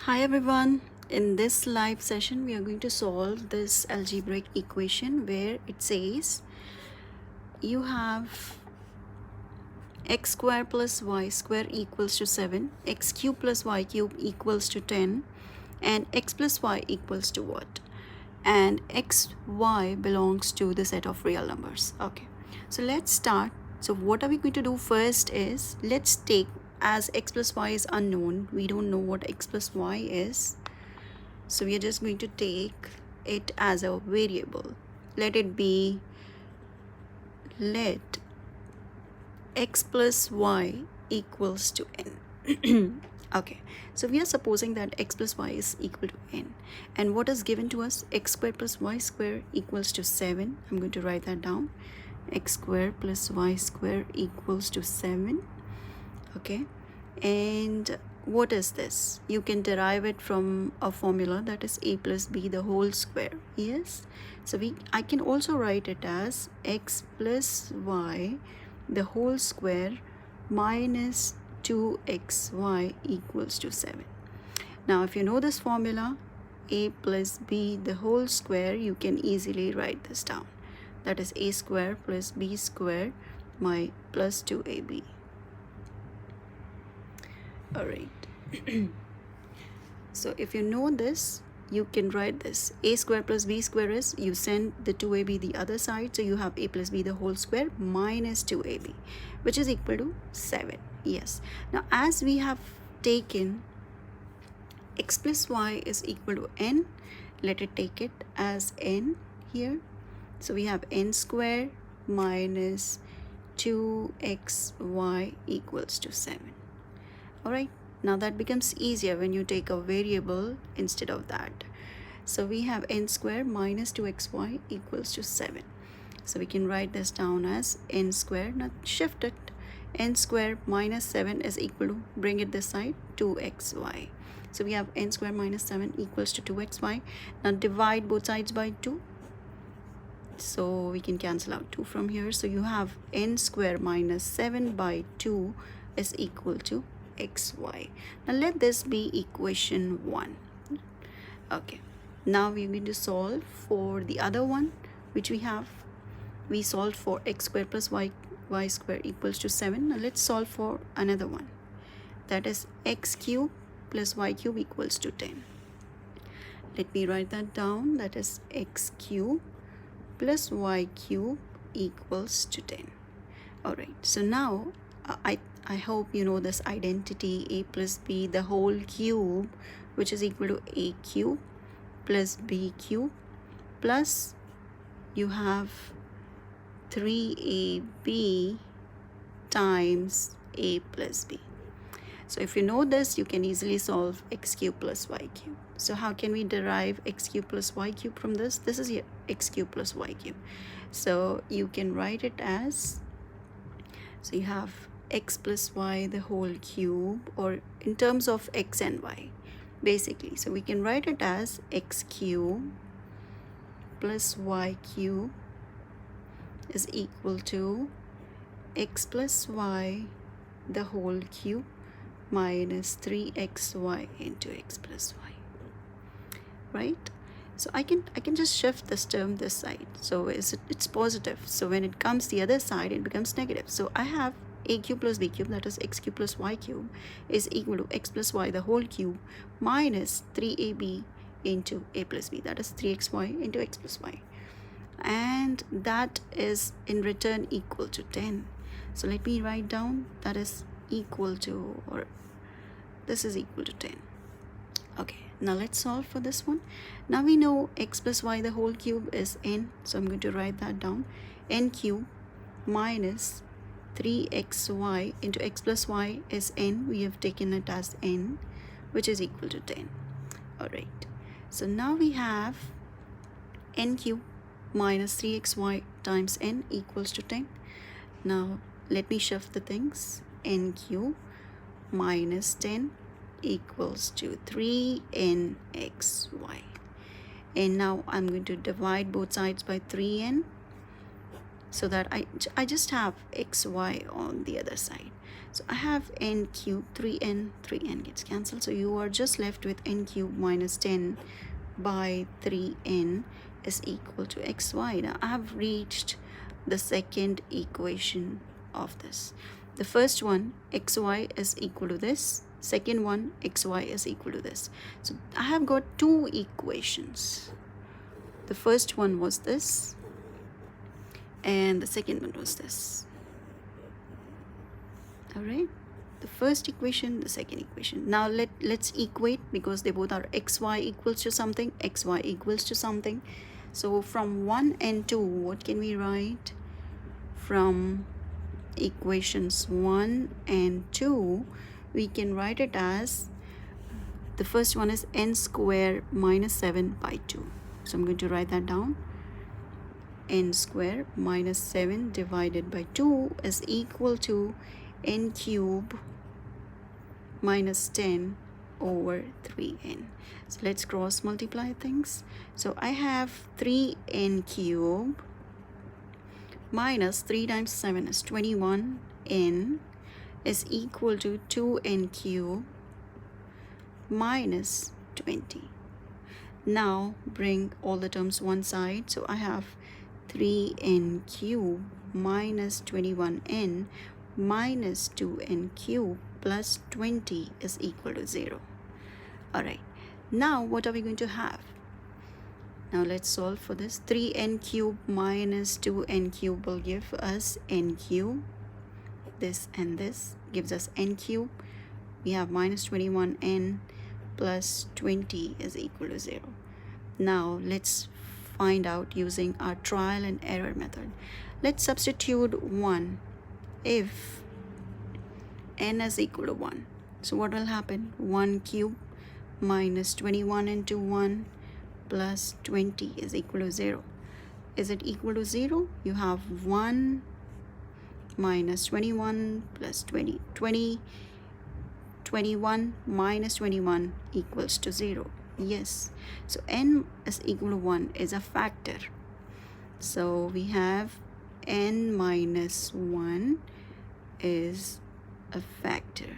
Hi everyone, in this live session we are going to solve this algebraic equation where it says you have x square plus y square equals to 7, x cube plus y cube equals to 10, and x plus y equals to what? And x, y belongs to the set of real numbers. Okay, so let's start. So what are we going to do first is, let's take, as x plus y is unknown, we don't know what x plus y is. So we are just going to take it as a variable. Let x plus y equals to n. Okay, so we are supposing that x plus y is equal to n. And what is given to us? X square plus y square equals to 7. I'm going to write that down. X square plus y square equals to 7. Okay, and what is this? You can derive it from a formula, that is a plus b the whole square. Yes, so I can also write it as x plus y the whole square minus 2xy equals to 7. Now if you know this formula, a plus b the whole square, you can easily write this down. That is a square plus b square plus 2ab. Alright. So if you know this, you can write this. A square plus b square is, you send the 2ab the other side, so you have a plus b the whole square minus 2ab, which is equal to 7. Yes. Now as we have taken x plus y is equal to n, let it take it as n here. So we have n square minus 2xy equals to 7. Alright, now that becomes easier when you take a variable instead of that. So we have n square minus 2xy equals to 7. So we can write this down as n square. Now shift it. N square minus 7 is equal to, bring it this side, 2xy. So we have n square minus 7 equals to 2xy. Now divide both sides by 2. So we can cancel out 2 from here. So you have n square minus 7 by 2 is equal to xy. Now let this be equation 1. Okay, now we're going to solve for the other one which we solved for x square plus y square equals to 7. Now let's solve for another one, that is x cube plus y cube equals to 10. Let me write that down. That is x cube plus y cube equals to 10. Alright, so now I hope you know this identity, a plus b the whole cube, which is equal to a cube plus b cube, plus you have 3ab times a plus b. So if you know this, you can easily solve x cube plus y cube. So how can we derive x cube plus y cube from this? This is your x cube plus y cube. So you can write it as, so you have x plus y the whole cube, or in terms of x and y basically. So we can write it as x cube plus y cube is equal to x plus y the whole cube minus 3xy into x plus y. Right? So I can just shift this term this side. So it's positive. So when it comes the other side, it becomes negative. So I have a cube plus b cube, that is x cube plus y cube, is equal to x plus y the whole cube minus 3ab into a plus b, that is 3xy into x plus y. And that is in return equal to 10. So let me write down, that is equal to, or this is equal to 10. Okay, now let's solve for this one. Now we know x plus y the whole cube is n, so I'm going to write that down. N cube minus 3xy into x plus y is n, we have taken it as n, which is equal to 10. Alright, so now we have n cube minus 3xy times n equals to 10. Now let me shift the things. N cube minus 10 equals to 3nxy. And now I'm going to divide both sides by 3n. so that I just have xy on the other side. So I have n cubed, 3n gets cancelled. So you are just left with n cubed minus 10 by 3n is equal to xy. Now I have reached the second equation of this. The first one, xy is equal to this. Second one, xy is equal to this. So I have got two equations. The first one was this, and the second one was this. All right, the first equation, the second equation. Now let's equate, because they both are xy equals to something, xy equals to something. So from 1 and 2, what can we write? From equations 1 and 2, we can write it as, the first one is n square minus 7 by 2. So I'm going to write that down. N square minus 7 divided by 2 is equal to n cube minus 10 over 3n. So let's cross multiply things. So I have 3n cube minus 3 times 7 is 21n is equal to 2n cube minus 20. Now bring all the terms one side. So I have 3n cube minus 21n minus 2n cube plus 20 is equal to 0. All right, now what are we going to have? Now let's solve for this. 3n cube minus 2n cube will give us n cube. This and this gives us n cube. We have minus 21n plus 20 is equal to 0. Now let's find out using our trial and error method. Let's substitute 1 if n is equal to 1. So what will happen? 1 cube minus 21 into 1 plus 20 is equal to 0. Is it equal to 0? You have 1 minus 21 plus 20. 21 minus 21 equals to 0. Yes. So n is equal to 1 is a factor. So we have n minus 1 is a factor.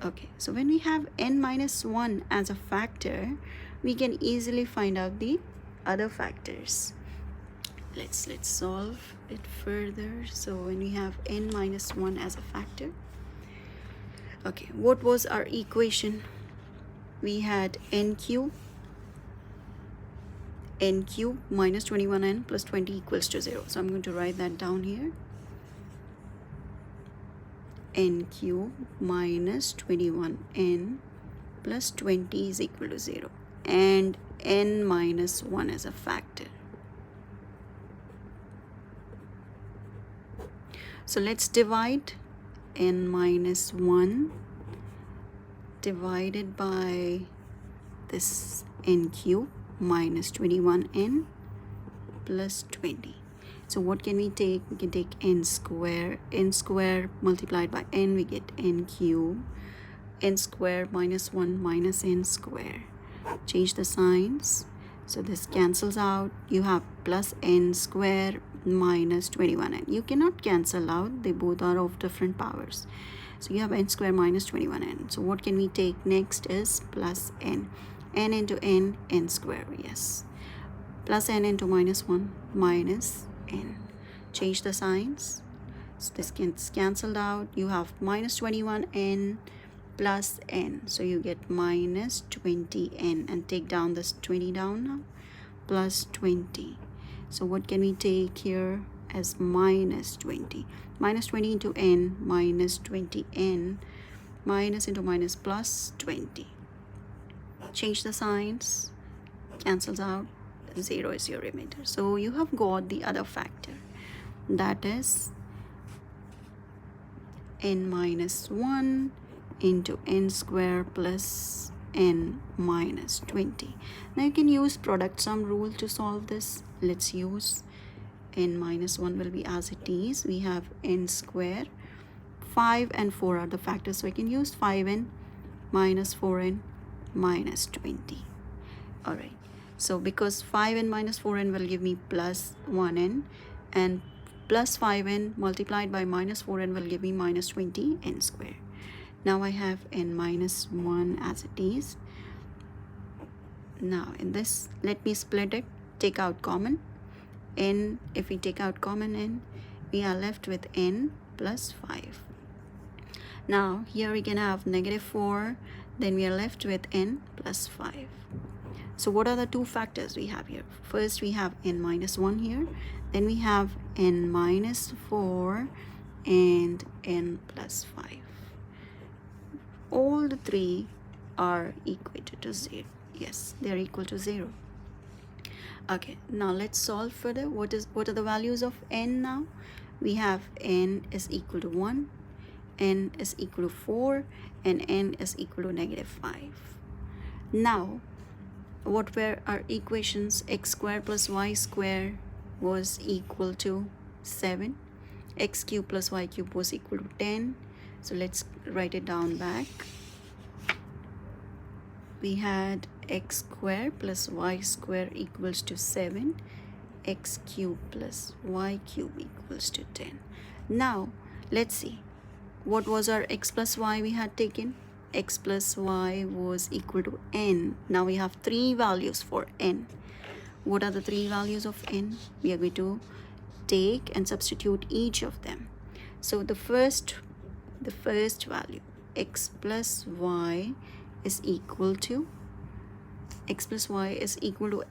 Okay, so when we have n minus 1 as a factor, we can easily find out the other factors. Let's solve it further. So when we have n minus 1 as a factor, okay, what was our equation? We had n cube minus 21n plus 20 equals to 0. So I'm going to write that down here. N cube minus 21n plus 20 is equal to 0. And n minus 1 is a factor. So let's divide n minus 1 divided by this n cube minus 21n plus 20. So what can we take? We can take n square multiplied by n, we get n cube. N square minus 1 minus n square. Change the signs. So this cancels out. You have plus n square minus 21n. You cannot cancel out. They both are of different powers. So you have n square minus 21n. So what can we take next is plus n. N into n, n square, yes. Plus n into minus 1 minus n. Change the signs. So this gets cancelled out. You have minus 21n plus n. So you get minus 20n. And take down this 20 down now. Plus 20. So what can we take here as minus 20? Minus 20 into n minus 20n. Minus into minus plus 20. Change the signs. Cancels out. 0 is your remainder. So you have got the other factor. That is n minus 1 into n square plus n minus 20. Now you can use product sum rule to solve this. Let's use n minus 1 will be as it is. We have n square. 5 and 4 are the factors. So I can use 5n minus 4n minus 20. Alright. So because 5n minus 4n will give me plus 1n, and plus 5n multiplied by minus 4n will give me minus 20n square. Now I have n minus 1 as it is. Now in this, let me split it, take out common n. If we take out common n, we are left with n plus 5. Now here we can have negative 4, then we are left with n plus 5. So what are the two factors we have here? First we have n minus 1 here, then we have n minus 4 and n plus 5. All the three are equated to 0. Yes, they are equal to 0. Okay, now let's solve further. What are the values of n now? We have n is equal to 1, n is equal to 4, and n is equal to negative 5. Now, what were our equations? X squared plus y squared was equal to 7. X cubed plus y cubed was equal to 10. So let's write it down back. We had x squared plus y squared equals to 7. X cubed plus y cubed equals to 10. Now, let's see. What was our x plus y we had taken? X plus y was equal to n. Now we have three values for n. What are the three values of n? We are going to take and substitute each of them. So the first value, x plus y is equal to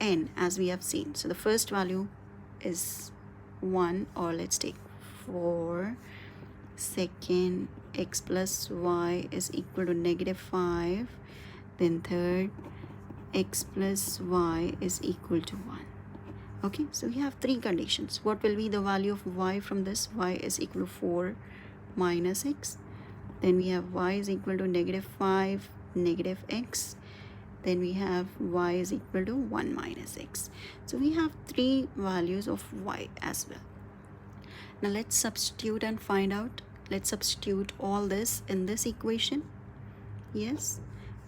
n, as we have seen. So the first value is 1, or let's take 4. Second, x plus y is equal to negative 5. Then third, x plus y is equal to 1. Okay, so we have three conditions. What will be the value of y from this? Y is equal to 4 minus x. Then we have y is equal to negative 5, negative x. Then we have y is equal to 1 minus x. So we have three values of y as well. Now let's substitute and find out. Let's substitute all this in this equation. Yes,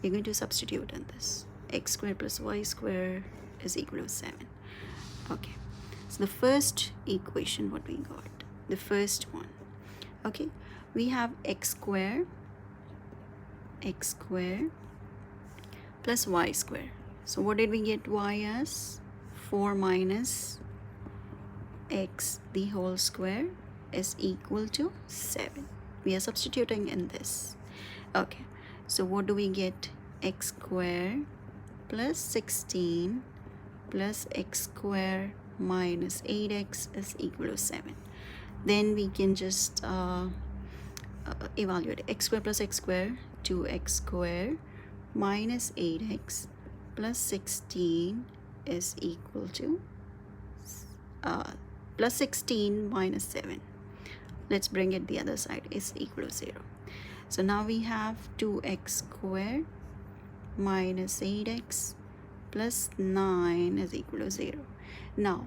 we're going to substitute in this. X squared plus y squared is equal to 7. Okay, so the first equation, what we got? The first one. Okay, we have x squared plus y squared. So what did we get y as? 4 minus x the whole square is equal to 7. We are substituting in this. Okay, so what do we get? X squared plus 16 plus x squared minus 8x is equal to 7. Then we can just evaluate x squared plus x squared, 2x squared minus 8x plus 16 is equal to plus 16 minus 7. Let's bring it the other side, is equal to 0. So now we have 2x squared minus 8x plus 9 is equal to 0. Now,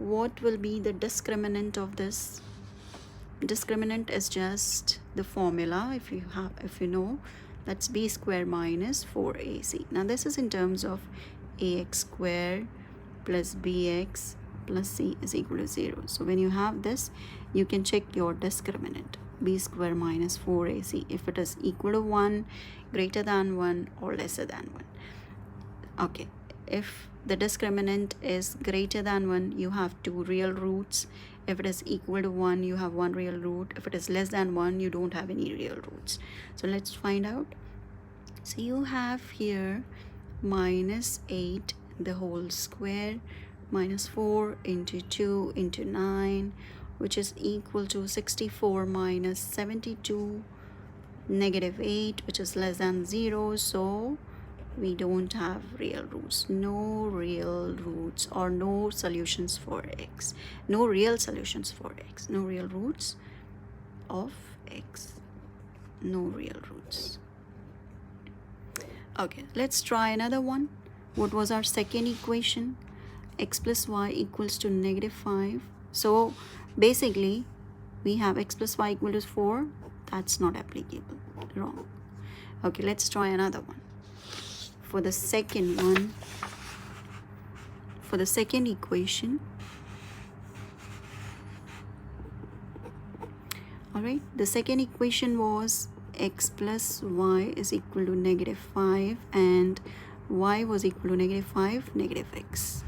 what will be the discriminant of this? Discriminant is just the formula, if you know, that's b squared minus 4ac. Now this is in terms of ax squared plus bx plus c is equal to 0. So when you have this, you can check your discriminant, b squared minus 4ac, if it is equal to 1, greater than 1, or lesser than 1. Okay, if the discriminant is greater than 1, you have 2 real roots. If it is equal to 1, you have 1 real root. If it is less than 1, you don't have any real roots. So let's find out. So you have here minus 8 the whole square minus 4 into 2 into 9, which is equal to 64 minus 72, negative 8, which is less than 0. So we don't have real roots. No real roots, or no solutions for x. No real solutions for x. No real roots of x. No real roots. Okay, let's try another one. What was our second equation? X plus y equals to negative 5. So basically we have x plus y equal to 4. That's not applicable. Wrong. Okay, let's try another one. For the second one, for the second equation, all right, the second equation was x plus y is equal to negative 5 and y was equal to negative 5, negative x.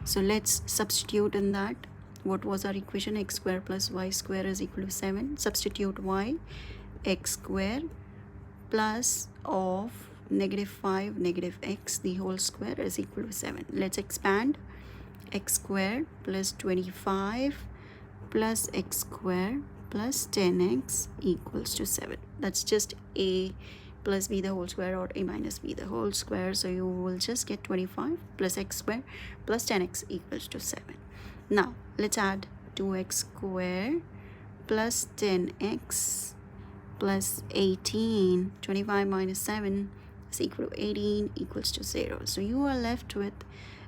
So let's substitute in that. What was our equation? X square plus y square is equal to 7. Substitute y, x square plus of negative 5 negative x the whole square is equal to 7. Let's expand. X square plus 25 plus x square plus 10x equals to 7. That's just a plus b the whole square or a minus b the whole square. So you will just get 25 plus x square plus 10x equals to 7. Now let's add 2x square plus 10x plus 18. 25 minus 7 is equal to 18 equals to 0. So you are left with,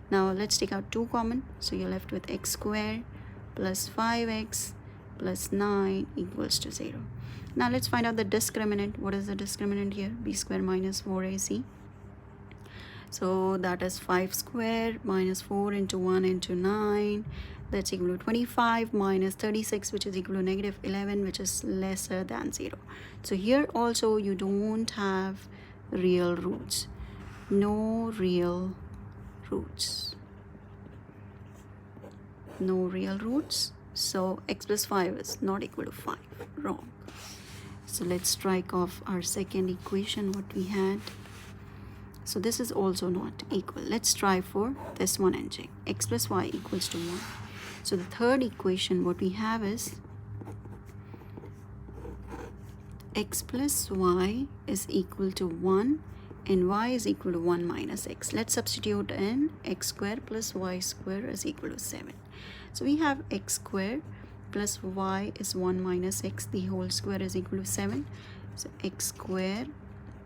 now let's take out 2 common. So you're left with x square plus 5x plus 9 equals to 0. Now let's find out the discriminant. What is the discriminant here? B square minus 4ac. So that is 5 square minus 4 into 1 into 9. That's equal to 25 minus 36, which is equal to negative 11, which is lesser than 0. So here also you don't have real roots. No real roots. No real roots. So x plus 5 is not equal to 5. Wrong. So let's strike off our second equation, what we had. So this is also not equal. Let's try for this one and check. X plus y equals to 1. So the third equation, what we have is x plus y is equal to 1 and y is equal to 1 minus x. Let's substitute in x square plus y square is equal to 7. So we have x square plus y is 1 minus x, the whole square is equal to 7. So x square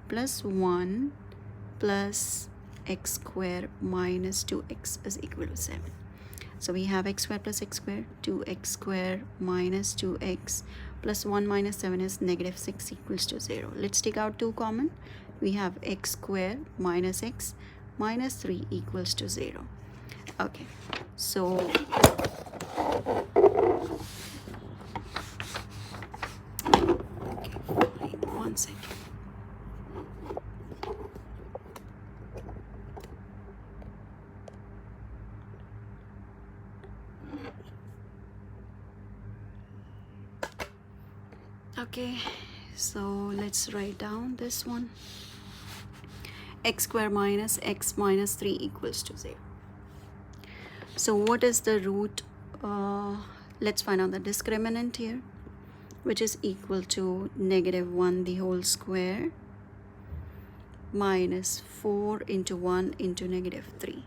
plus 1 plus x square minus 2x is equal to 7. So we have x square plus x square, 2x square minus 2x plus 1 minus 7 is negative 6 equals to 0. Let's take out 2 common. We have x square minus x minus 3 equals to 0. Okay, so one second. Okay, so let's write down this one. X square minus x minus 3 equals to 0. So what is the root? Let's find out the discriminant here, which is equal to negative 1 the whole square minus 4 into 1 into negative 3.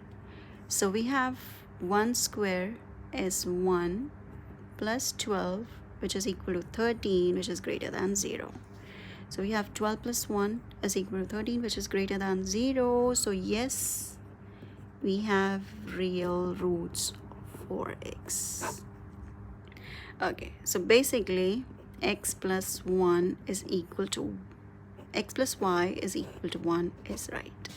So we have 1 square is 1 plus 12, which is equal to 13, which is greater than 0. So we have 12 plus 1 is equal to 13, which is greater than 0. So yes, we have real roots for x. Okay, so basically x plus 1 is equal to x plus y is equal to 1 is right.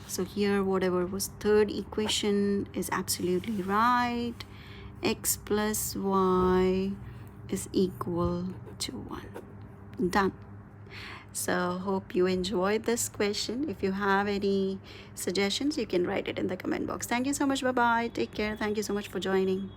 So here whatever was third equation is absolutely right. X plus y is equal to 1. Done. So hope you enjoyed this question. If you have any suggestions, you can write it in the comment box. Thank you so much. Bye bye. Take care. Thank you so much for joining.